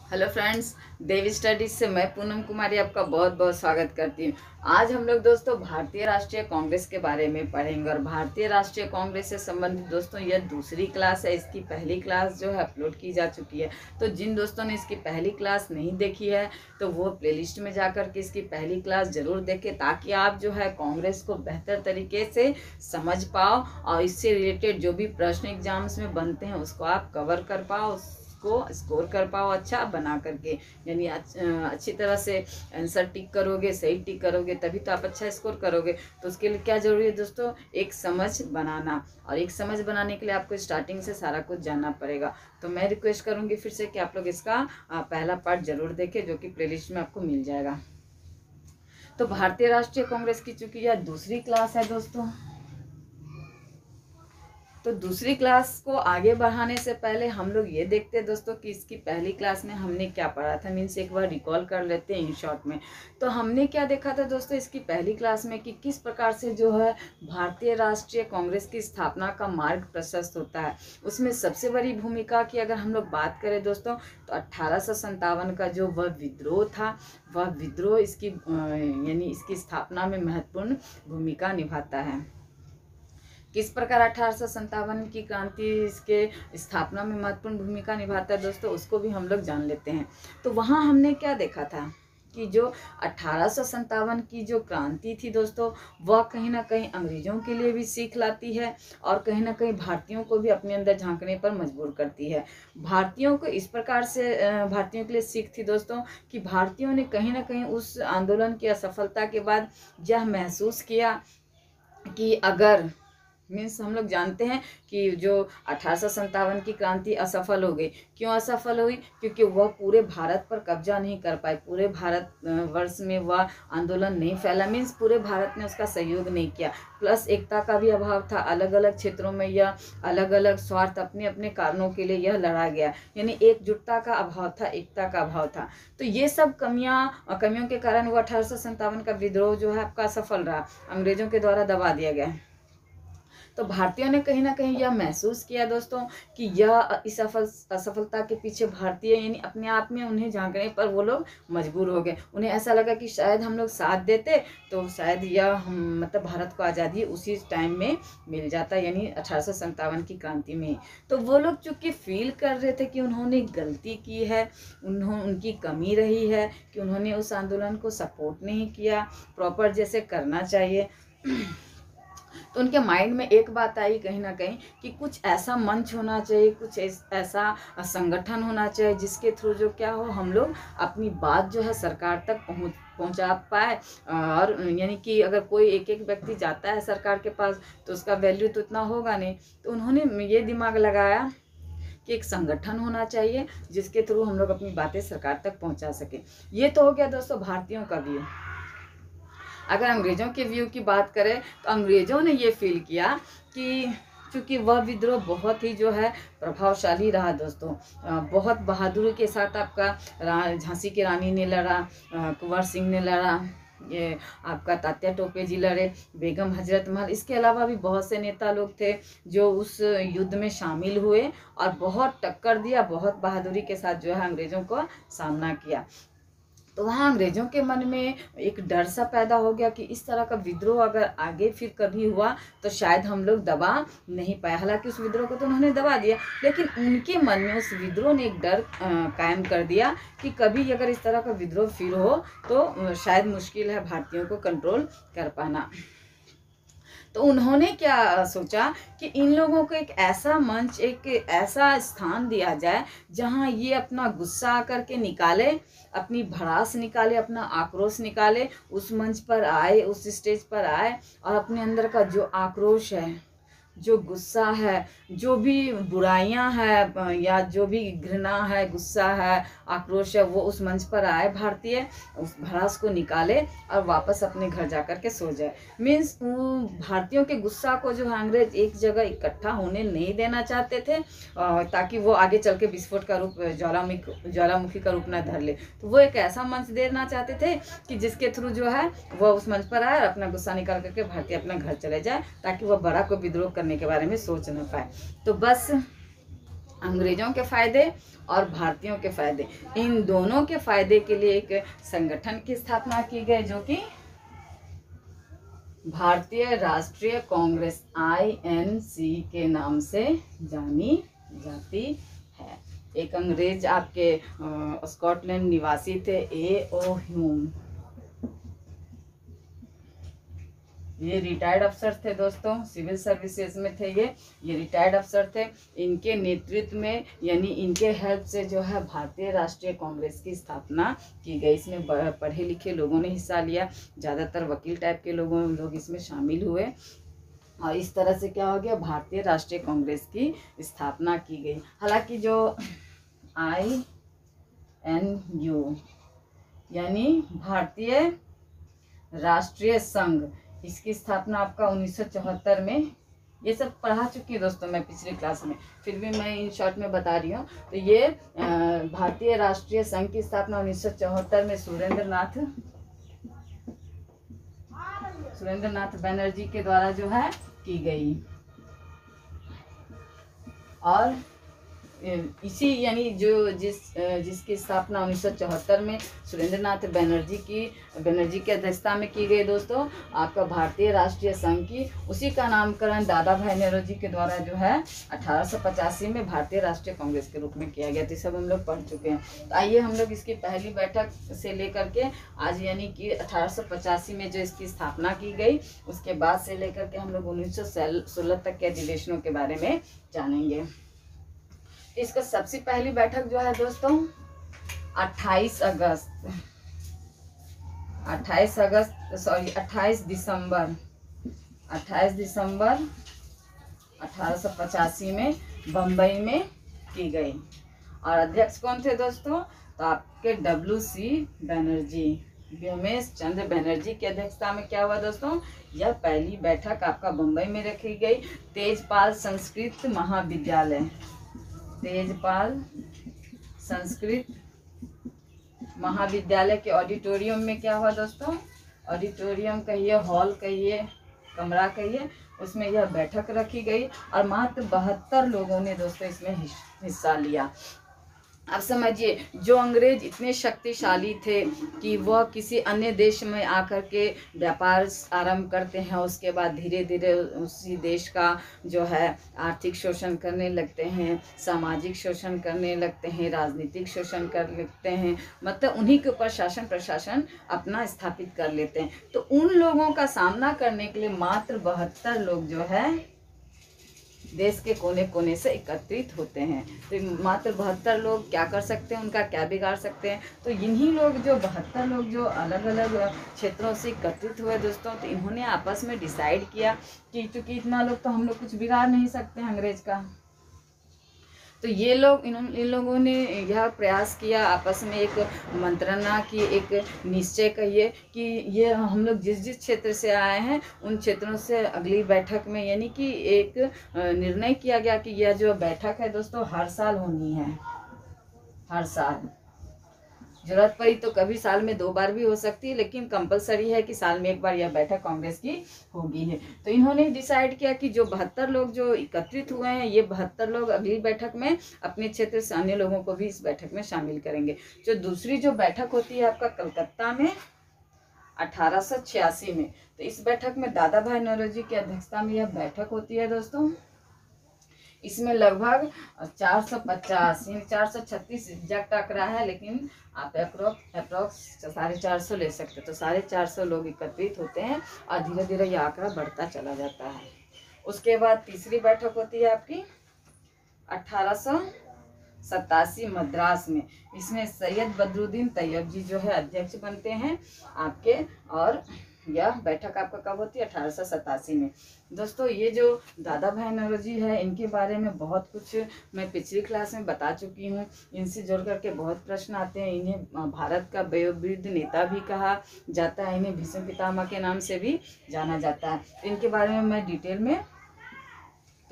Hello friends, देवी studies से मैं पूनम कुमारी आपका बहुत बहुत स्वागत करती हूँ। आज हम लोग दोस्तों भारतीय राष्ट्रीय कांग्रेस के बारे में पढ़ेंगे और भारतीय राष्ट्रीय कांग्रेस से संबंधित दोस्तों यह दूसरी क्लास है। इसकी पहली क्लास जो है अपलोड की जा चुकी है। तो जिन दोस्तों ने इसकी पहली क्लास नहीं देखी है तो वो प्लेलिस्ट में जाकर के इसकी पहली क्लास जरूर देखें, ताकि आप जो है कांग्रेस को बेहतर तरीके से समझ पाओ और इससे रिलेटेड जो भी प्रश्न एग्जाम्स में बनते हैं उसको आप कवर कर पाओ, को स्कोर कर पाओ अच्छा बना करके। यानी अच्छी तरह से आंसर टिक करोगे, सही टिक करोगे तभी तो आप अच्छा स्कोर करोगे। तो उसके लिए क्या जरूरी है दोस्तों, एक समझ बनाना, और एक समझ बनाने के लिए आपको स्टार्टिंग से सारा कुछ जानना पड़ेगा। तो मैं रिक्वेस्ट करूंगी फिर से कि आप लोग इसका पहला पार्ट जरूर देखें, जो कि प्लेलिस्ट में आपको मिल जाएगा। तो भारतीय राष्ट्रीय कांग्रेस की चूंकि यह दूसरी क्लास है दोस्तों, तो दूसरी क्लास को आगे बढ़ाने से पहले हम लोग ये देखते हैं दोस्तों कि इसकी पहली क्लास में हमने क्या पढ़ा था। मीन्स एक बार रिकॉल कर लेते हैं इन शॉर्ट में। तो हमने क्या देखा था दोस्तों इसकी पहली क्लास में कि किस प्रकार से जो है भारतीय राष्ट्रीय कांग्रेस की स्थापना का मार्ग प्रशस्त होता है। उसमें सबसे बड़ी भूमिका की अगर हम लोग बात करें दोस्तों तो 1857 का जो वह विद्रोह था, वह विद्रोह इसकी यानी इसकी स्थापना में महत्वपूर्ण भूमिका निभाता है। किस प्रकार 1857 की क्रांति इसके स्थापना में महत्वपूर्ण भूमिका निभाता है दोस्तों, उसको भी हम लोग जान लेते हैं। तो वहाँ हमने क्या देखा था कि जो 1857 की जो क्रांति थी दोस्तों, वह कहीं ना कहीं अंग्रेजों के लिए भी सीख लाती है और कहीं ना कहीं भारतीयों को भी अपने अंदर झांकने पर मजबूर करती है। भारतीयों को इस प्रकार से भारतीयों के लिए सीख थी दोस्तों कि भारतीयों ने कहीं ना कहीं उस आंदोलन की असफलता के बाद यह महसूस किया कि अगर मीन्स हम लोग जानते हैं कि जो 1857 की क्रांति असफल हो गई। क्यों असफल हुई? क्योंकि वह पूरे भारत पर कब्जा नहीं कर पाई, पूरे भारत वर्ष में वह आंदोलन नहीं फैला। मीन्स पूरे भारत ने उसका सहयोग नहीं किया। प्लस एकता का भी अभाव था, अलग अलग क्षेत्रों में यह अलग अलग स्वार्थ अपने अपने कारणों के लिए यह लड़ा गया। यानी एकजुटता का अभाव था, एकता का अभाव था। तो ये सब कमियों के कारण वो 1857 का विद्रोह जो है आपका असफल रहा, अंग्रेजों के द्वारा दबा दिया गया। तो भारतीयों ने कहीं ना कहीं यह महसूस किया दोस्तों कि यह इस असफलता के पीछे भारतीय यानी अपने आप में उन्हें झांकने पर वो लोग मजबूर हो गए। उन्हें ऐसा लगा कि शायद हम लोग साथ देते तो शायद यह मतलब भारत को आज़ादी उसी टाइम में मिल जाता, यानी 1857 की क्रांति में। तो वो लोग चूँकि फील कर रहे थे कि उन्होंने गलती की है, उनकी कमी रही है कि उन्होंने उस आंदोलन को सपोर्ट नहीं किया प्रॉपर जैसे करना चाहिए। तो उनके माइंड में एक बात आई कहीं ना कहीं कि कुछ ऐसा मंच होना चाहिए, कुछ ऐसा संगठन होना चाहिए जिसके थ्रू जो क्या हो हम लोग अपनी बात जो है सरकार तक पहुंचा पाए। और यानी कि अगर कोई एक एक व्यक्ति जाता है सरकार के पास तो उसका वैल्यू तो इतना होगा नहीं। तो उन्होंने ये दिमाग लगाया कि एक संगठन होना चाहिए जिसके थ्रू हम लोग अपनी बातें सरकार तक पहुंचा सकें। ये तो हो गया दोस्तों भारतीयों का व्यू। अगर अंग्रेजों के व्यू की बात करें तो अंग्रेजों ने ये फील किया कि चूँकि वह विद्रोह बहुत ही जो है प्रभावशाली रहा दोस्तों, बहुत बहादुरी के साथ आपका झांसी की रानी ने लड़ा, कुंवर सिंह ने लड़ा, ये आपका तात्या टोपे जी लड़े, बेगम हजरत महल, इसके अलावा भी बहुत से नेता लोग थे जो उस युद्ध में शामिल हुए और बहुत टक्कर दिया, बहुत बहादुरी के साथ जो है अंग्रेजों का सामना किया। तो वहाँ अंग्रेजों के मन में एक डर सा पैदा हो गया कि इस तरह का विद्रोह अगर आगे फिर कभी हुआ तो शायद हम लोग दबा नहीं पाए। हालांकि उस विद्रोह को तो उन्होंने दबा दिया, लेकिन उनके मन में उस विद्रोह ने एक डर कायम कर दिया कि कभी अगर इस तरह का विद्रोह फिर हो तो शायद मुश्किल है भारतीयों को कंट्रोल कर पाना। तो उन्होंने क्या सोचा कि इन लोगों को एक ऐसा मंच, एक ऐसा स्थान दिया जाए जहां ये अपना गुस्सा आकर के निकाले, अपनी भड़ास निकाले, अपना आक्रोश निकाले, उस मंच पर आए, उस स्टेज पर आए और अपने अंदर का जो आक्रोश है, जो गुस्सा है, जो भी बुराइयां हैं या जो भी घृणा है, गुस्सा है, आक्रोश है, वो उस मंच पर आए भारतीय, उस भड़ास को निकाले और वापस अपने घर जाकर के सो जाए। मीन्स भारतीयों के गुस्सा को जो है अंग्रेज एक जगह इकट्ठा होने नहीं देना चाहते थे ताकि वो आगे चल के विस्फोट का रूप, ज्वालामुखी का रूप न धर ले। तो वो एक ऐसा मंच देना चाहते थे कि जिसके थ्रू जो है वह उस मंच पर आए और अपना गुस्सा निकाल करके भारतीय अपना घर चले जाए, ताकि वह बड़ा को विद्रोह करने के बारे में सोच न पाए। तो बस अंग्रेजों के फायदे और भारतीयों के फायदे, इन दोनों के फायदे के लिए एक संगठन की स्थापना की गई जो कि भारतीय राष्ट्रीय कांग्रेस INC के नाम से जानी जाती है। एक अंग्रेज आपके स्कॉटलैंड निवासी थे A.O. ह्यूम, ये रिटायर्ड अफसर थे दोस्तों, सिविल सर्विसेज में थे ये रिटायर्ड अफसर थे। इनके नेतृत्व में यानी इनके हेल्प से जो है भारतीय राष्ट्रीय कांग्रेस की स्थापना की गई। इसमें पढ़े लिखे लोगों ने हिस्सा लिया, ज़्यादातर वकील टाइप के लोग इसमें शामिल हुए और इस तरह से क्या हो गया, भारतीय राष्ट्रीय कांग्रेस की स्थापना की गई। हालांकि जो INU यानी भारतीय राष्ट्रीय संघ, इसकी स्थापना आपका 1974 में, ये सब पढ़ा चुकी है दोस्तों मैं पिछली क्लास में, फिर भी मैं इन शॉर्ट में बता रही हूँ। तो ये भारतीय राष्ट्रीय संघ की स्थापना 1974 में सुरेंद्र नाथ बनर्जी के द्वारा जो है की गई। और इसी यानी जिसकी स्थापना 1974 में सुरेंद्र नाथ बनर्जी की अध्यक्षता में की गई दोस्तों, आपका भारतीय राष्ट्रीय संघ की, उसी का नामकरण दादा भाई नौरोजी के द्वारा जो है 1885 में भारतीय राष्ट्रीय कांग्रेस के रूप में किया गया। तो सब हम लोग पढ़ चुके हैं। तो आइए हम लोग इसकी पहली बैठक से लेकर के आज यानी कि 1885 में जो इसकी स्थापना की गई, उसके बाद से लेकर के हम लोग 1916 तक के अधिवेशनों के बारे में जानेंगे। इसका सबसे पहली बैठक जो है दोस्तों 28 दिसंबर 1885 में बम्बई में की गई। और अध्यक्ष कौन थे दोस्तों, तो आपके WC बनर्जी, व्योमेश चंद्र बनर्जी की अध्यक्षता में क्या हुआ दोस्तों, यह पहली बैठक आपका बम्बई में रखी गई। तेजपाल संस्कृत महाविद्यालय के ऑडिटोरियम में क्या हुआ दोस्तों, ऑडिटोरियम कहिए, हॉल कहिए, कमरा कहिए, उसमें यह बैठक रखी गई और मात्र 72 लोगों ने दोस्तों इसमें हिस्सा लिया। अब समझिए, जो अंग्रेज इतने शक्तिशाली थे कि वह किसी अन्य देश में आकर के व्यापार आरंभ करते हैं, उसके बाद धीरे धीरे उसी देश का जो है आर्थिक शोषण करने लगते हैं, सामाजिक शोषण करने लगते हैं, राजनीतिक शोषण कर लेते हैं, मतलब उन्हीं के ऊपर शासन प्रशासन अपना स्थापित कर लेते हैं। तो उन लोगों का सामना करने के लिए मात्र 72 लोग जो है देश के कोने कोने से एकत्रित होते हैं। तो मात्र 72 लोग क्या कर सकते हैं, उनका क्या बिगाड़ सकते हैं। तो इन्हीं लोग जो 72 लोग जो अलग अलग क्षेत्रों से एकत्रित हुए दोस्तों, तो इन्होंने आपस में डिसाइड किया कि चूंकि इतना लोग तो हम लोग कुछ बिगाड़ नहीं सकते हैं अंग्रेज का, तो ये लोग इन लोगों ने यह प्रयास किया आपस में एक मंत्रणा की, एक निश्चय कहिए कि ये हम लोग जिस जिस क्षेत्र से आए हैं उन क्षेत्रों से अगली बैठक में यानी कि एक निर्णय किया गया कि यह जो बैठक है दोस्तों हर साल होनी है, हर साल। जरूरत पड़ी तो कभी साल में 2 बार भी हो सकती है, लेकिन कंपलसरी है कि साल में 1 बार यह बैठक कांग्रेस की होगी है। तो इन्होंने डिसाइड किया कि जो 72 लोग जो एकत्रित हुए हैं, ये 72 लोग अगली बैठक में अपने क्षेत्र से अन्य लोगों को भी इस बैठक में शामिल करेंगे। जो दूसरी जो बैठक होती है आपका कलकत्ता में 1886 में, तो इस बैठक में दादा भाई नौरोजी की अध्यक्षता में यह बैठक होती है दोस्तों। इसमें लगभग 450 यानी 436 एग्जैक्ट आंकड़ा है, लेकिन आप अप्रोक्स 450 ले सकते, तो 450 लोग एकत्रित होते हैं और धीरे धीरे यह आंकड़ा बढ़ता चला जाता है। उसके बाद तीसरी बैठक होती है आपकी 1887 मद्रास में। इसमें सैयद बदरुद्दीन तैयब जी जो है अध्यक्ष बनते हैं आपके, और यह बैठक आपका कब होती है 1887 में। दोस्तों ये जो दादा भाई नौरोजी है, इनके बारे में बहुत कुछ मैं पिछली क्लास में बता चुकी हूँ। इनसे जोड़ करके बहुत प्रश्न आते हैं। इन्हें भारत का वयोवृद्ध नेता भी कहा जाता है, इन्हें भीष्म पितामह के नाम से भी जाना जाता है। तो इनके बारे में मैं डिटेल में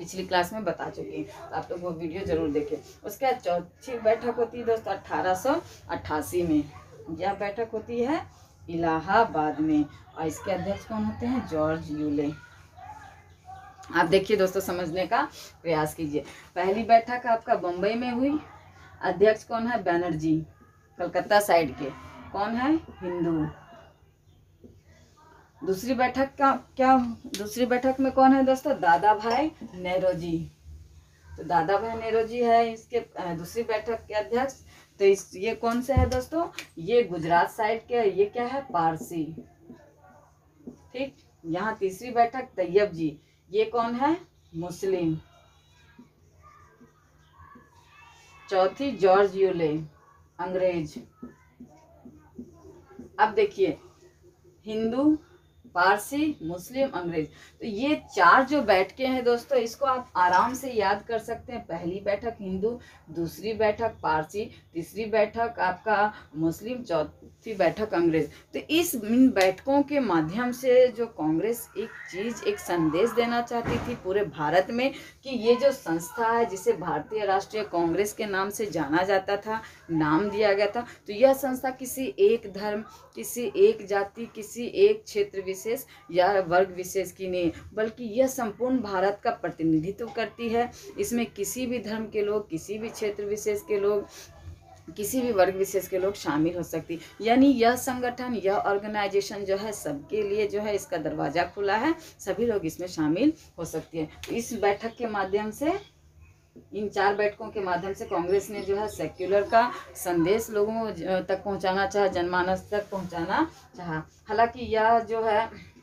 पिछली क्लास में बता चुकी हूँ, तो आप लोग वो वीडियो जरूर देखें। उसके बाद चौथी बैठक होती है दोस्तों 1888 में। यह बैठक होती है इलाहाबाद में और इसके अध्यक्ष कौन होते हैं, जॉर्ज यूले। आप देखिए दोस्तों, समझने का प्रयास कीजिए। पहली बैठक आपका बम्बई में हुई, अध्यक्ष कौन है? बनर्जी, कलकत्ता साइड के, कौन है? हिंदू। दूसरी बैठक का क्या, दूसरी बैठक में कौन है दोस्तों? दादा भाई नेरोजी। तो दादा भाई नेरोजी है इसके दूसरी बैठक के अध्यक्ष। तो ये कौन से है दोस्तों? ये गुजरात साइड के, ये क्या है? पारसी। ठीक। यहाँ तीसरी बैठक तैयब जी, ये कौन है? मुस्लिम। चौथी जॉर्ज यूले, अंग्रेज। अब देखिए, हिंदू, पारसी, मुस्लिम, अंग्रेज। तो ये चार जो बैठकें हैं दोस्तों, इसको आप आराम से याद कर सकते हैं। पहली बैठक हिंदू, दूसरी बैठक पारसी, तीसरी बैठक आपका मुस्लिम, चौथी बैठक अंग्रेज। तो इन बैठकों के माध्यम से जो कांग्रेस एक चीज, एक संदेश देना चाहती थी पूरे भारत में कि ये जो संस्था है जिसे भारतीय राष्ट्रीय कांग्रेस के नाम से जाना जाता था, नाम दिया गया था, तो यह संस्था किसी एक धर्म, किसी एक जाति, किसी एक क्षेत्र विशेष या वर्ग विशेष की नहीं, बल्कि यह संपूर्ण भारत का प्रतिनिधित्व करती है। इसमें किसी भी धर्म के लोग, किसी भी क्षेत्र विशेष के लोग, किसी भी वर्ग विशेष के लोग शामिल हो सकती। यानी यह संगठन, यह ऑर्गेनाइजेशन जो है सबके लिए जो है, इसका दरवाजा खुला है, सभी लोग इसमें शामिल हो सकती है। तो इस बैठक के माध्यम से, इन चार बैठकों के माध्यम से कांग्रेस ने जो है सेक्युलर का संदेश लोगों तक पहुंचाना चाहा, जनमानस तक पहुंचाना चाहा। हालांकि यह जो है,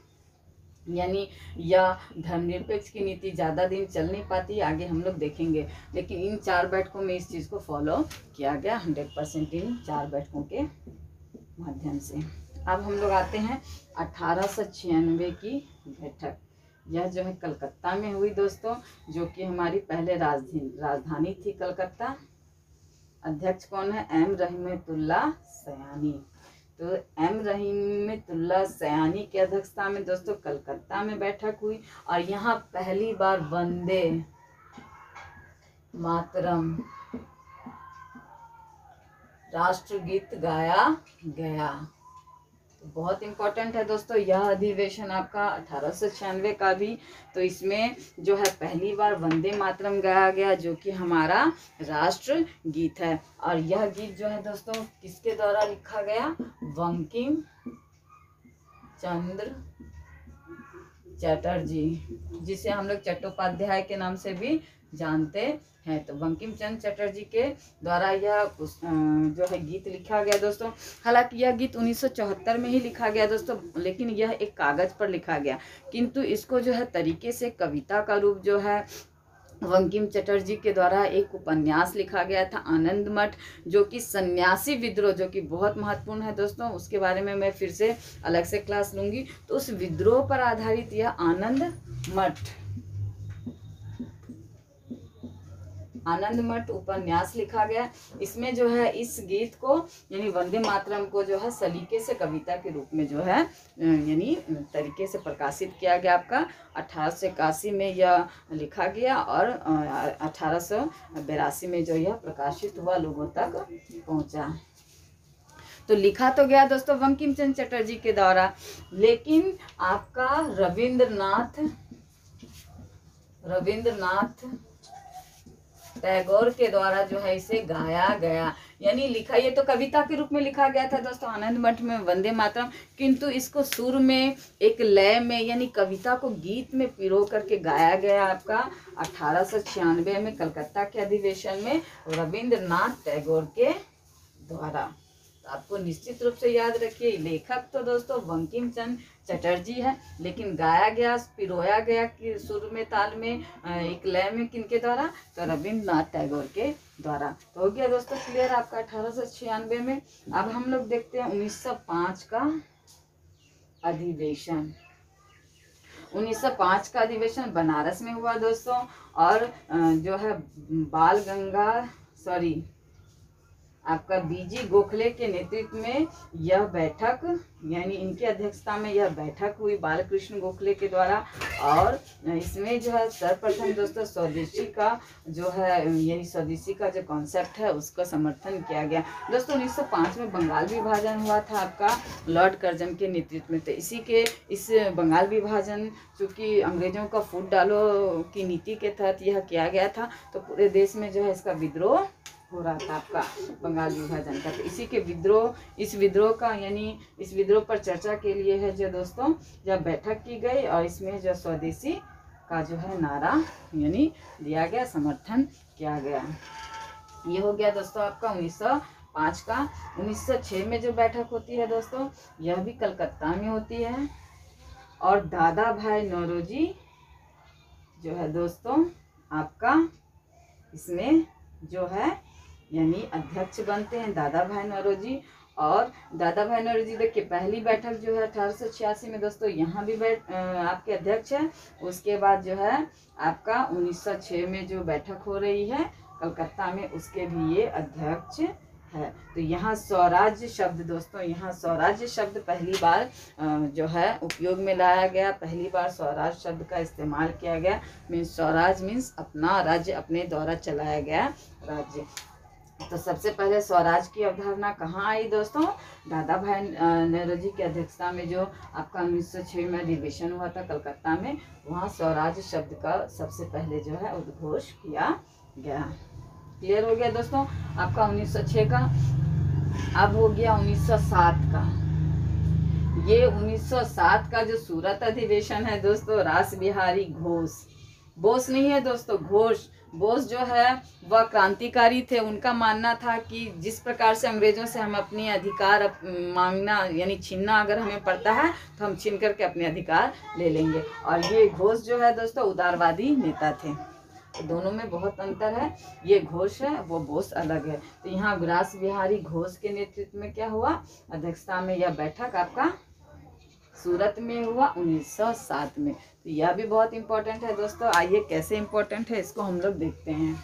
यानी यह धर्मनिरपेक्ष की नीति ज़्यादा दिन चल नहीं पाती, आगे हम लोग देखेंगे। लेकिन इन चार बैठकों में इस चीज़ को फॉलो किया गया 100% इन चार बैठकों के माध्यम से। अब हम लोग आते हैं 1896 की बैठक। यह जो है कलकत्ता में हुई दोस्तों, जो कि हमारी पहले राजधानी थी कलकत्ता। अध्यक्ष कौन है? एम रहमतुल्लाह सयानी। तो एम रहमतुल्लाह सयानी की अध्यक्षता में दोस्तों कलकत्ता में बैठक हुई, और यहाँ पहली बार वंदे मातरम राष्ट्रगीत गाया गया। बहुत इंपॉर्टेंट है दोस्तों यह अधिवेशन आपका 1896 का भी। तो इसमें जो है पहली बार वंदे मातरम गाया गया, जो कि हमारा राष्ट्र गीत है। और यह गीत जो है दोस्तों किसके द्वारा लिखा गया? बंकिम चंद्र चटर्जी, जिसे हम लोग चट्टोपाध्याय के नाम से भी जानते हैं। तो बंकिम चंद्र चटर्जी के द्वारा यह जो है गीत लिखा गया दोस्तों। हालांकि यह गीत 1974 में ही लिखा गया दोस्तों, लेकिन यह एक कागज पर लिखा गया, किंतु इसको जो है तरीके से कविता का रूप जो है बंकिम चटर्जी के द्वारा एक उपन्यास लिखा गया था, आनंद मठ, जो कि सन्यासी विद्रोह, जो कि बहुत महत्वपूर्ण है दोस्तों, उसके बारे में मैं फिर से अलग से क्लास लूंगी। तो उस विद्रोह पर आधारित यह आनंद मठ उपन्यास लिखा गया। इसमेमें जो है इस गीत को, यानी वंदे मातरम को जो है सलीके से कविता के रूप में जो है यानी तरीके से प्रकाशित किया गया। आपका 1881 में यह लिखा गया, और 1882 में जो यह प्रकाशित हुआ, लोगों तक पहुंचा। तो लिखा तो गया दोस्तों बंकिम चंद्र चटर्जी के द्वारा, लेकिन आपका रविंद्रनाथ टैगोर के द्वारा जो है इसे गाया गया। यानी लिखा, ये तो कविता के रूप में लिखा गया था दोस्तों आनंद मठ में वंदे मातरम, किंतु इसको सुर में, एक लय में, यानी कविता को गीत में पिरो करके गाया गया आपका 1896 में कलकत्ता के अधिवेशन में रविंद्रनाथ टैगोर के द्वारा। तो आपको निश्चित रूप से याद रखिए, लेखक तो दोस्तों बंकिम चंद्र चटर्जी है, लेकिन गाया गया, पिरोया गया कि सुर में, ताल में, एक लय में किनके द्वारा? तो रविंद्रनाथ टैगोर के द्वारा। तो हो गया दोस्तों क्लियर आपका 1896 में। अब हम लोग देखते हैं 1905 का अधिवेशन। 1905 का अधिवेशन बनारस में हुआ दोस्तों, और जो है आपका बीजी गोखले के नेतृत्व में यह बैठक, यानी इनकी अध्यक्षता में यह बैठक हुई बालकृष्ण गोखले के द्वारा। और इसमें जो है सर्वप्रथम दोस्तों स्वदेशी का जो है, यानी स्वदेशी का जो कॉन्सेप्ट है उसका समर्थन किया गया। दोस्तों 1905 में बंगाल विभाजन हुआ था आपका लॉर्ड कर्जन के नेतृत्व में। तो इस बंगाल विभाजन चूँकि अंग्रेजों का फूट डालो की नीति के तहत यह किया गया था, तो पूरे देश में जो है इसका विद्रोह हो रहा था आपका बंगाल विभाजन का। तो इसी के इस विद्रोह का, यानी इस विद्रोह पर चर्चा के लिए है जो दोस्तों जब बैठक की गई, और इसमें जो स्वदेशी का जो है नारा यानी दिया गया, समर्थन किया गया। ये हो गया दोस्तों आपका 1905 का। 1906 में जो बैठक होती है दोस्तों, यह भी कलकत्ता में होती है, और दादा भाई नौरोजी जो है दोस्तों आपका इसमें जो है यानी अध्यक्ष बनते हैं दादा भाई नौरोजी। और दादा भाई नौरोजी देखिए पहली बैठक जो है 1886 में दोस्तों यहाँ भी आपके अध्यक्ष है। उसके बाद जो है आपका 1906 में जो बैठक हो रही है कलकत्ता में, उसके भी ये अध्यक्ष है। तो यहाँ स्वराज्य शब्द दोस्तों, यहाँ स्वराज्य शब्द पहली बार जो है उपयोग में लाया गया, पहली बार स्वराज शब्द का इस्तेमाल किया गया। मीन्स स्वराज मीन्स अपना राज्य, अपने द्वारा चलाया गया राज्य। तो सबसे पहले स्वराज की अवधारणा कहाँ आई दोस्तों? दादा भाई नौरोजी की अध्यक्षता में जो आपका 1906 में अधिवेशन हुआ था कलकत्ता में, वहाँ स्वराज शब्द का सबसे पहले जो है उद्घोष किया गया। क्लियर हो गया दोस्तों आपका 1906 का। अब हो गया 1907 का। ये 1907 का जो सूरत अधिवेशन है दोस्तों, रास बिहारी घोष, बोस नहीं है दोस्तों, घोष। बोस जो है वह क्रांतिकारी थे। उनका मानना था कि जिस प्रकार से अंग्रेजों से हम अपनी अधिकार मांगना यानी छीनना अगर हमें पड़ता है तो हम छीन करके अपने अधिकार ले लेंगे। और ये घोष जो है दोस्तों उदारवादी नेता थे। तो दोनों में बहुत अंतर है, ये घोष है वो बोस अलग है। तो यहाँ रास बिहारी घोष के नेतृत्व में क्या हुआ, अध्यक्षता में यह बैठक आपका सूरत में हुआ 1907 में। तो यह भी बहुत इंपॉर्टेंट है दोस्तों। आइए कैसे इंपॉर्टेंट है इसको हम लोग देखते हैं।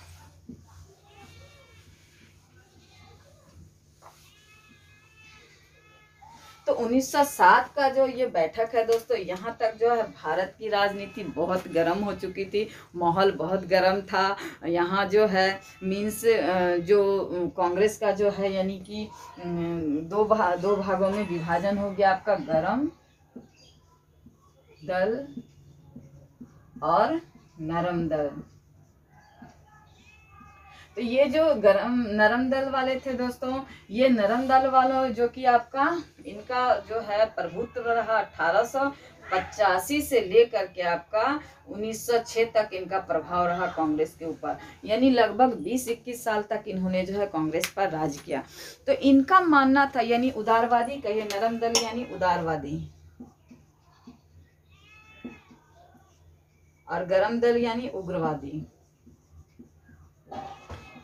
तो 1907 का जो ये बैठक है दोस्तों, यहाँ तक जो है भारत की राजनीति बहुत गर्म हो चुकी थी, माहौल बहुत गर्म था। यहाँ जो है मीन्स जो कांग्रेस का जो है यानी कि दो भागों में विभाजन हो गया आपका, गर्म दल और नरम दल। तो ये जो नरम दल वाले थे दोस्तों, ये नरम दल वालों जो कि आपका इनका जो है प्रभुत्व रहा 1885 से लेकर के आपका 1906 तक इनका प्रभाव रहा कांग्रेस के ऊपर। यानी लगभग 20-21 साल तक इन्होंने जो है कांग्रेस पर राज किया। तो इनका मानना था, यानी उदारवादी कहिए, नरम दल यानी उदारवादी और गरम दल यानी उग्रवादी।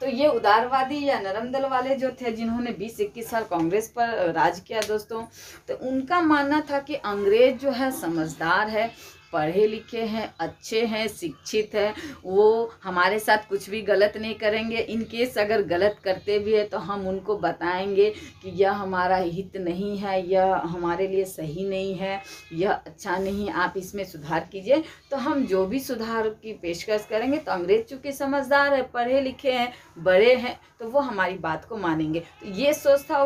तो ये उदारवादी या नरम दल वाले जो थे जिन्होंने 20-21 साल कांग्रेस पर राज किया दोस्तों, तो उनका मानना था कि अंग्रेज जो है समझदार है, पढ़े लिखे हैं, अच्छे हैं, शिक्षित है, वो हमारे साथ कुछ भी गलत नहीं करेंगे। इन केस अगर गलत करते भी है तो हम उनको बताएंगे कि यह हमारा हित नहीं है, यह हमारे लिए सही नहीं है, यह अच्छा नहीं, आप इसमें सुधार कीजिए। तो हम जो भी सुधार की पेशकश करेंगे, तो अंग्रेज चूँकि समझदार है, पढ़े लिखे हैं, बड़े हैं, तो वो हमारी बात को मानेंगे। तो ये सोच था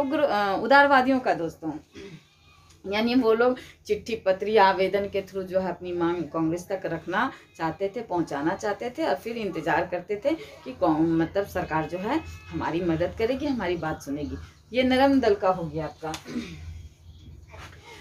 उदारवादियों का दोस्तों। यानी वो लोग चिट्ठी पत्री आवेदन के थ्रू जो है अपनी मांग कांग्रेस तक रखना चाहते थे, पहुंचाना चाहते थे, और फिर इंतजार करते थे कि मतलब सरकार जो है हमारी मदद करेगी, हमारी बात सुनेगी। ये नरम दल का हो गया आपका।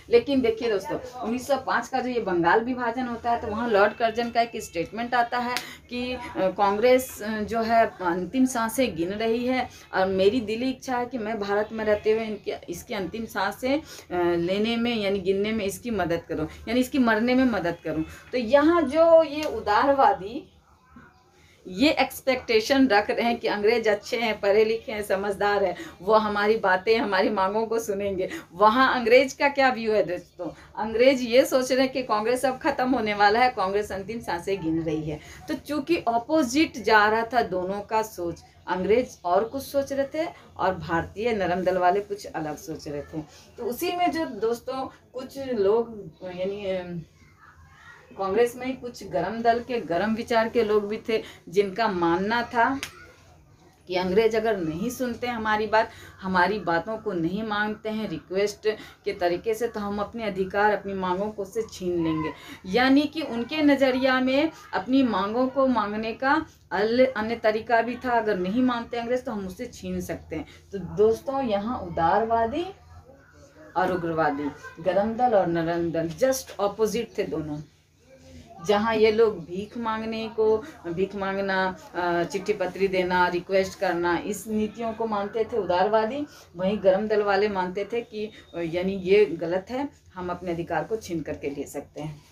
लेकिन देखिए दोस्तों 1905 का जो ये बंगाल विभाजन होता है, तो वहाँ लॉर्ड कर्जन का एक स्टेटमेंट आता है कि कांग्रेस जो है अंतिम सांसें गिन रही है, और मेरी दिली इच्छा है कि मैं भारत में रहते हुए इसकी अंतिम सांसें लेने में यानी गिनने में इसकी मदद करूं, यानी इसकी मरने में मदद करूं। तो यहाँ जो ये उदारवादी ये एक्सपेक्टेशन रख रहे हैं कि अंग्रेज अच्छे हैं, पढ़े लिखे हैं, समझदार है, वो हमारी बातें, हमारी मांगों को सुनेंगे। वहाँ अंग्रेज का क्या व्यू है दोस्तों? अंग्रेज ये सोच रहे हैं कि कांग्रेस अब खत्म होने वाला है, कांग्रेस अंतिम सांसें गिन रही है। तो चूंकि ऑपोजिट जा रहा था दोनों का सोच, अंग्रेज और कुछ सोच रहे थे और भारतीय नरम दल वाले कुछ अलग सोच रहे थे। तो उसी में जो दोस्तों कुछ लोग यानी कांग्रेस में ही कुछ गरम दल के गरम विचार के लोग भी थे, जिनका मानना था कि अंग्रेज अगर नहीं सुनते हमारी बात, हमारी बातों को नहीं मांगते हैं रिक्वेस्ट के तरीके से, तो हम अपने अधिकार, अपनी मांगों को उससे छीन लेंगे। यानी कि उनके नज़रिया में अपनी मांगों को मांगने का अन्य तरीका भी था, अगर नहीं मानते अंग्रेज तो हम उससे छीन सकते हैं। तो दोस्तों यहाँ उदारवादी और उग्रवादी, गरम दल और नरम दल जस्ट ऑपोजिट थे दोनों। जहाँ ये लोग भीख मांगना, चिट्ठी पत्री देना, रिक्वेस्ट करना, इस नीतियों को मानते थे उदारवादी, वहीं गरम दल वाले मानते थे कि यानी ये गलत है, हम अपने अधिकार को छीन करके ले सकते हैं।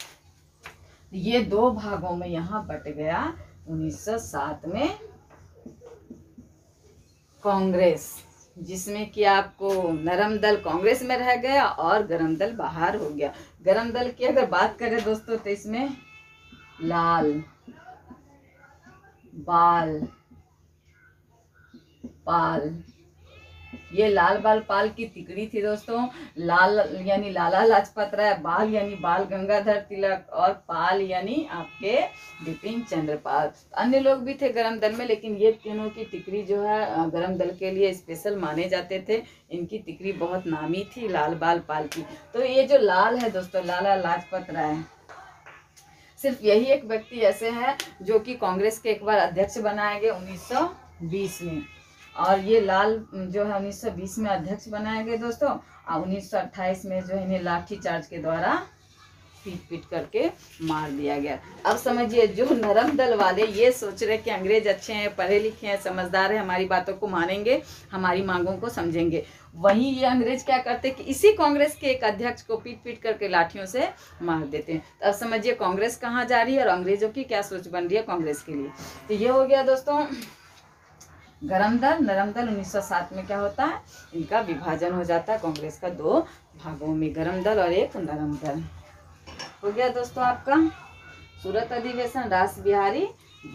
ये दो भागों में यहाँ बट गया 1907 में कांग्रेस, जिसमें कि आपको नरम दल कांग्रेस में रह गया और गरम दल बाहर हो गया। गरम दल की अगर बात करें दोस्तों तो इसमें लाल, बाल, पाल, ये लाल बाल पाल की तिकड़ी थी दोस्तों। लाल यानी लाला लाजपत राय, बाल यानी बाल गंगाधर तिलक और पाल यानी आपके बिपिन चंद्र पाल। अन्य लोग भी थे गरम दल में, लेकिन ये तीनों की तिकड़ी जो है गरम दल के लिए स्पेशल माने जाते थे। इनकी तिकड़ी बहुत नामी थी लाल बाल पाल की। तो ये जो लाल है दोस्तों, लाला लाजपत राय, सिर्फ यही एक व्यक्ति ऐसे हैं जो कि कांग्रेस के एक बार अध्यक्ष बनाए गए 1920 में, और ये लाल जो है 1920 में अध्यक्ष बनाए गए दोस्तों, और 1928 में जो इन्हें लाठी चार्ज के द्वारा पीट करके मार दिया गया। अब समझिए, जो नरम दल वाले ये सोच रहे कि अंग्रेज अच्छे हैं, पढ़े लिखे हैं, समझदार हैं, हमारी बातों को मानेंगे, हमारी मांगों को समझेंगे, वहीं ये अंग्रेज क्या करते कि इसी कांग्रेस के एक अध्यक्ष को पीट करके लाठियों से मार देते हैं। तो अब समझिए कांग्रेस कहाँ जा रही है और अंग्रेजों की क्या सोच बन रही है कांग्रेस के लिए। तो ये हो गया दोस्तों गरम दल। नरम दल 1907 में क्या होता है, इनका विभाजन हो जाता है कांग्रेस का दो भागों में, गरम दल और एक नरम दल। हो गया दोस्तों आपका सूरत अधिवेशन। रास बिहारी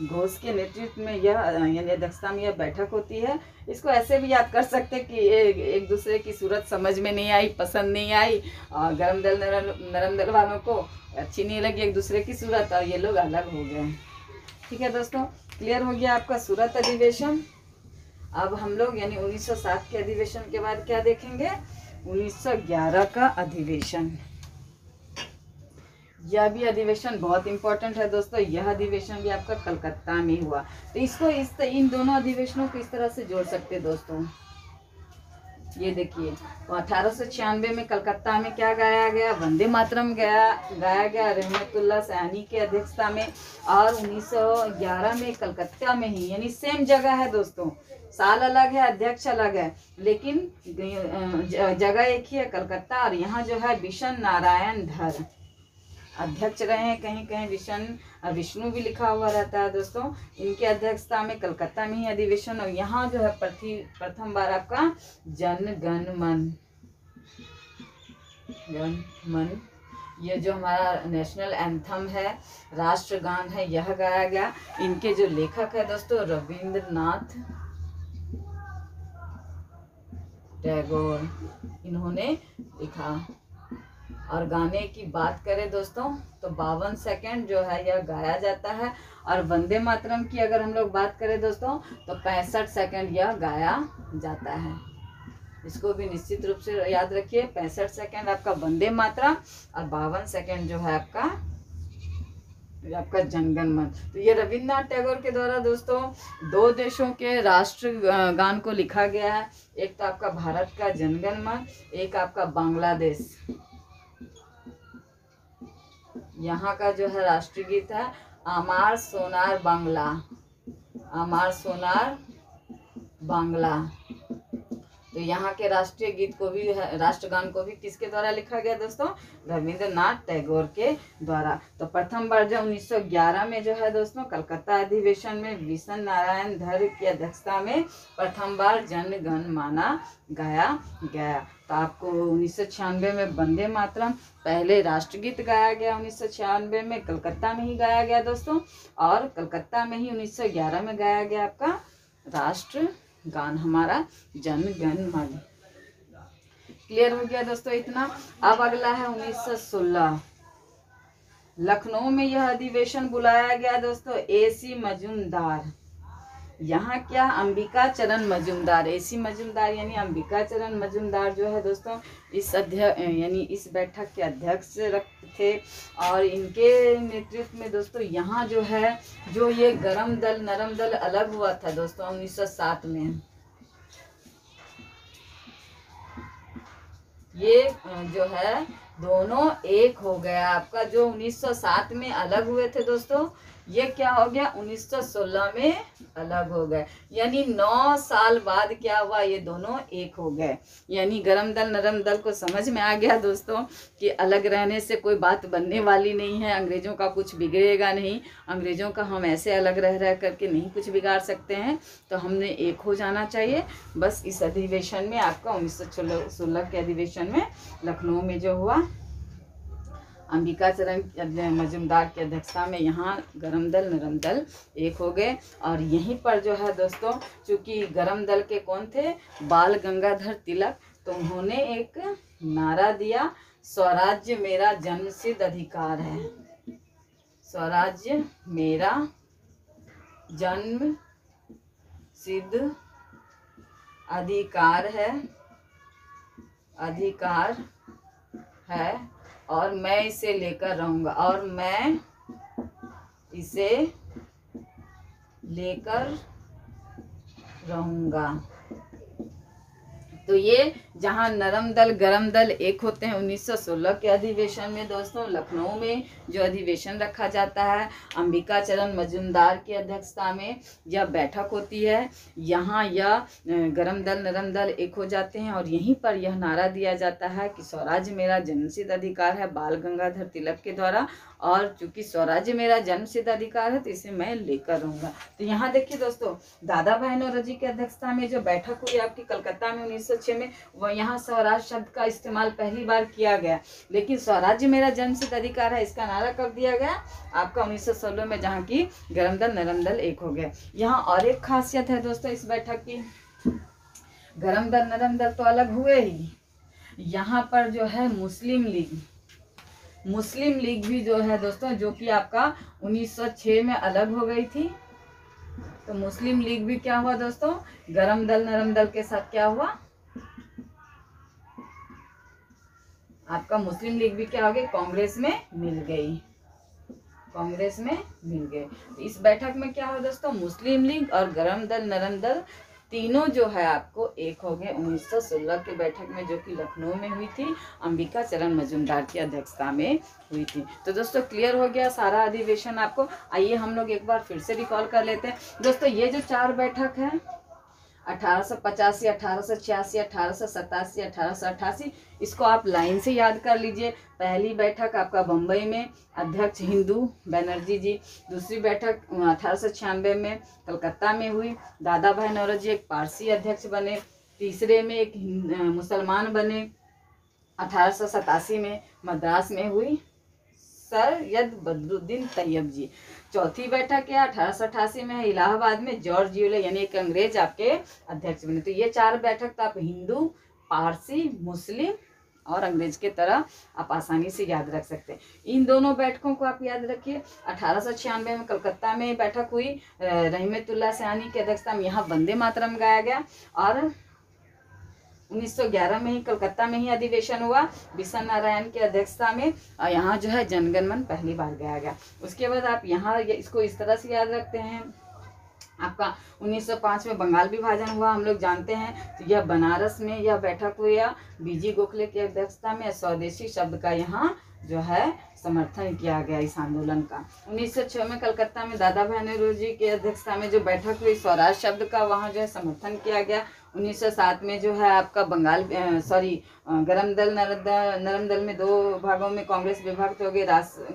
घोष के नेतृत्व में यह यानी अध्यक्षता में यह बैठक होती है। इसको ऐसे भी याद कर सकते हैं कि एक दूसरे की सूरत समझ में नहीं आई, पसंद नहीं आई, और गरम दल नरम दल वालों को अच्छी नहीं लगी एक दूसरे की सूरत, और ये लोग अलग हो गए। ठीक है दोस्तों, क्लियर हो गया आपका सूरत अधिवेशन। अब हम लोग यानी 1907 के अधिवेशन के बाद क्या देखेंगे, 1911 का अधिवेशन। यह भी अधिवेशन बहुत इंपॉर्टेंट है दोस्तों। यह अधिवेशन भी आपका कलकत्ता में हुआ। तो इसको इन दोनों अधिवेशनों को इस तरह से जोड़ सकते हैं दोस्तों। ये देखिए, 1896 में कलकत्ता में क्या गाया गया, वंदे मातरम गाया गया रहमतुल्लाह सैनी के अध्यक्षता में, और 1911 में कलकत्ता में ही, यानी सेम जगह है दोस्तों, साल अलग है, अध्यक्ष अलग है, लेकिन जगह एक ही है कलकत्ता। और यहाँ जो है विशन नारायण धर अध्यक्ष रहे हैं, कहीं कहीं विष्णु भी लिखा हुआ रहता है दोस्तों। इनकी अध्यक्षता में कलकत्ता में ही अधिवेशन। और यहाँ जो है प्रथम बार आपका जन गण मन, ये जो हमारा नेशनल एंथम है, राष्ट्रगान है, यह गाया गया। इनके जो लेखक है दोस्तों रविंद्रनाथ टैगोर, इन्होंने लिखा। और गाने की बात करें दोस्तों तो 52 सेकंड जो है यह गाया जाता है। और वंदे मातरम की अगर हम लोग बात करें दोस्तों तो 65 सेकंड यह गाया जाता है। इसको भी निश्चित रूप से याद रखिए, 65 सेकंड आपका वंदे मातरम और 52 सेकंड जो है आपका जनगण मन। तो ये रविन्द्रनाथ टैगोर के द्वारा दोस्तों दो देशों के राष्ट्र गान को लिखा गया है। एक तो आपका भारत का जनगण मन, एक आपका बांग्लादेश, यहाँ का जो है राष्ट्रीय गीत है आमार सोनार बांग्ला, आमार सोनार बांग्ला। तो यहाँ के राष्ट्रीय गीत को भी, राष्ट्रगान को भी किसके द्वारा लिखा गया दोस्तों, रविंद्रनाथ टैगोर के द्वारा। तो प्रथम बार जो 1911 में जो है दोस्तों कलकत्ता अधिवेशन में विशन नारायण धर की अध्यक्षता में प्रथम बार जन गण माना गाया गया। तो आपको 1996 में वंदे मातरम पहले राष्ट्रगीत गाया गया, 1996 में कलकत्ता में ही गाया गया दोस्तों, और कलकत्ता में ही 1911 में गाया गया आपका राष्ट्र गान हमारा जन गण मन। क्लियर हो गया दोस्तों इतना। अब अगला है 1916, लखनऊ में यह अधिवेशन बुलाया गया दोस्तों AC मजूमदार। यहाँ क्या, अंबिका चरण मजूमदार, AC मजूमदार यानी अंबिका चरण मजूमदार जो है दोस्तों इस यानी इस बैठक के अध्यक्ष थे। और इनके नेतृत्व में दोस्तों यहाँ जो है, जो ये गरम दल नरम दल अलग हुआ था दोस्तों 1907 में, ये जो है दोनों एक हो गया। आपका जो 1907 में अलग हुए थे दोस्तों, ये क्या हो गया 1916 में अलग हो गए। यानी 9 साल बाद क्या हुआ, ये दोनों एक हो गए। यानी गरम दल नरम दल को समझ में आ गया दोस्तों कि अलग रहने से कोई बात बनने वाली नहीं है, अंग्रेजों का कुछ बिगड़ेगा नहीं, अंग्रेजों का हम ऐसे अलग रह करके नहीं कुछ बिगाड़ सकते हैं, तो हमने एक हो जाना चाहिए। बस इस अधिवेशन में आपका 1916 के अधिवेशन में लखनऊ में जो हुआ, अंबिका चरण मजूमदार की अध्यक्षता में यहाँ गरम दल नरम दल एक हो गए। और यहीं पर जो है दोस्तों, चूंकि गरम दल के कौन थे, बाल गंगाधर तिलक, तो उन्होंने एक नारा दिया, स्वराज्य मेरा जन्मसिद्ध अधिकार है। स्वराज्य मेरा जन्म सिद्ध अधिकार है और मैं इसे लेकर रहूंगा, और मैं इसे लेकर रहूंगा। तो ये जहां नरम दल गरम दल एक होते हैं 1916 के अधिवेशन में दोस्तों, लखनऊ में जो अधिवेशन रखा जाता है अंबिका चरण मजूमदार की अध्यक्षता में यह बैठक होती है, यहाँ यह गरम दल नरम दल एक हो जाते हैं। और यहीं पर यह नारा दिया जाता है कि स्वराज्य मेरा जन्मसिद्ध अधिकार है, बाल गंगाधर तिलक के द्वारा, और चूंकि स्वराज्य मेरा जन्मसिद्ध अधिकार है तो इसे मैं लेकर रहूंगा। तो यहाँ देखिए दोस्तों, दादा भाई नौरोजी की अध्यक्षता में जो बैठक हुई आपकी कलकत्ता में 1906 में, वह यहाँ स्वराज शब्द का इस्तेमाल पहली बार किया गया। लेकिन स्वराज्य मेरा जन्मसिद्ध अधिकार है, इसका नारा कब दिया गया, आपका 1916 में, जहाँ की गरम दल नरम दल एक हो गए। यहाँ और एक खासियत है दोस्तों इस बैठक की, गरम दल नरम दल तो अलग हुए ही, यहाँ पर जो है मुस्लिम लीग भी जो है दोस्तों, जो कि आपका 1906 में अलग हो गई थी। तो मुस्लिम लीग भी क्या हुआ दोस्तों, गरम दल नरम दल के साथ क्या हुआ, आपका मुस्लिम लीग भी क्या हो गई, कांग्रेस में मिल गई। तो इस बैठक में क्या हुआ दोस्तों, मुस्लिम लीग और गरम दल नरम दल तीनों जो है आपको एक हो गए 1916 के बैठक में, जो कि लखनऊ में हुई थी, अंबिका चरण मजूमदार की अध्यक्षता में हुई थी। तो दोस्तों क्लियर हो गया सारा अधिवेशन आपको। आइए हम लोग एक बार फिर से रिकॉल कर लेते हैं दोस्तों। ये जो 4 बैठक है 1885, 1886, 1887, 1888, इसको आप लाइन से याद कर लीजिए। पहली बैठक आपका बम्बई में, अध्यक्ष हिंदू बनर्जी जी। दूसरी बैठक 1896 में कलकत्ता में हुई, दादा भाई नौरोजी एक पारसी अध्यक्ष बने। तीसरे में एक मुसलमान बने, 1887 में मद्रास में हुई, सैयद बदरुद्दीन तैयब जी। चौथी बैठक है 1888 में है इलाहाबाद में, जॉर्ज यूले यानी एक अंग्रेज आपके अध्यक्ष बने। तो ये 4 बैठक तो आप हिंदू, पारसी, मुस्लिम और अंग्रेज के तरह आप आसानी से याद रख सकते हैं। इन दोनों बैठकों को आप याद रखिए। 1896 में कलकत्ता में बैठक हुई, रहमतुल्लाह सयानी की अध्यक्षता में, यहाँ वंदे मातरम गाया गया। और 1911 में ही कलकत्ता में ही अधिवेशन हुआ बिशन नारायण की अध्यक्षता में, और यहाँ जो है जनगण मन पहली बार गाया गया। उसके बाद आप यहाँ इसको इस तरह से याद रखते हैं, आपका 1905 में बंगाल विभाजन हुआ, हम लोग जानते हैं। तो यह बनारस में यह बैठक हुई, बीजी गोखले की अध्यक्षता में। स्वदेशी शब्द का यहाँ जो है समर्थन किया गया इस आंदोलन का। 1906 में कलकत्ता में दादा भाई नौरोजी की अध्यक्षता में जो बैठक हुई, स्वराज शब्द का वहाँ जो है समर्थन किया गया। 1907 में जो है आपका गरम दल नरम दल में 2 भागों में कांग्रेस विभाग हो गई।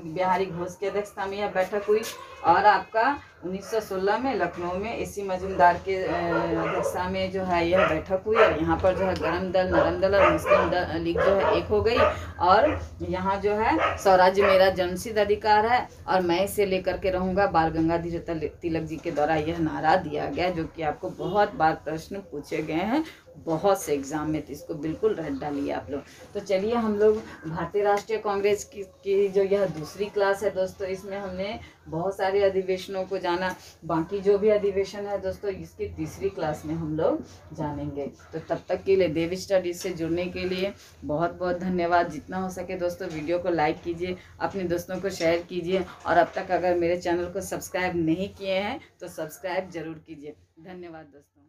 बिहारी घोष की अध्यक्षता में यह बैठक हुई। और आपका 1916 में लखनऊ में AC मजूमदार के अध्यक्षता में जो है यह बैठक हुई। और यहाँ पर जो है गरम दल, नरम दल और मुस्लिम लीग जो है एक हो गई। और यहाँ जो है स्वराज्य मेरा जन्मसिद्ध अधिकार है और मैं इसे लेकर के रहूँगा, बाल गंगाधर तिलक जी के द्वारा यह नारा दिया गया, जो कि आपको बहुत बार प्रश्न पूछे गए हैं बहुत से एग्जाम में, तो इसको बिल्कुल रट डालिए आप लोग। तो चलिए हम लोग भारतीय राष्ट्रीय कांग्रेस की जो यह दूसरी क्लास है दोस्तों, इसमें हमने बहुत सारे अधिवेशनों को जाना। बाकी जो भी अधिवेशन है दोस्तों इसकी तीसरी क्लास में हम लोग जानेंगे। तो तब तक के लिए देव स्टडीज से जुड़ने के लिए बहुत बहुत धन्यवाद। जितना हो सके दोस्तों वीडियो को लाइक कीजिए, अपने दोस्तों को शेयर कीजिए, और अब तक अगर मेरे चैनल को सब्सक्राइब नहीं किए हैं तो सब्सक्राइब जरूर कीजिए। धन्यवाद दोस्तों।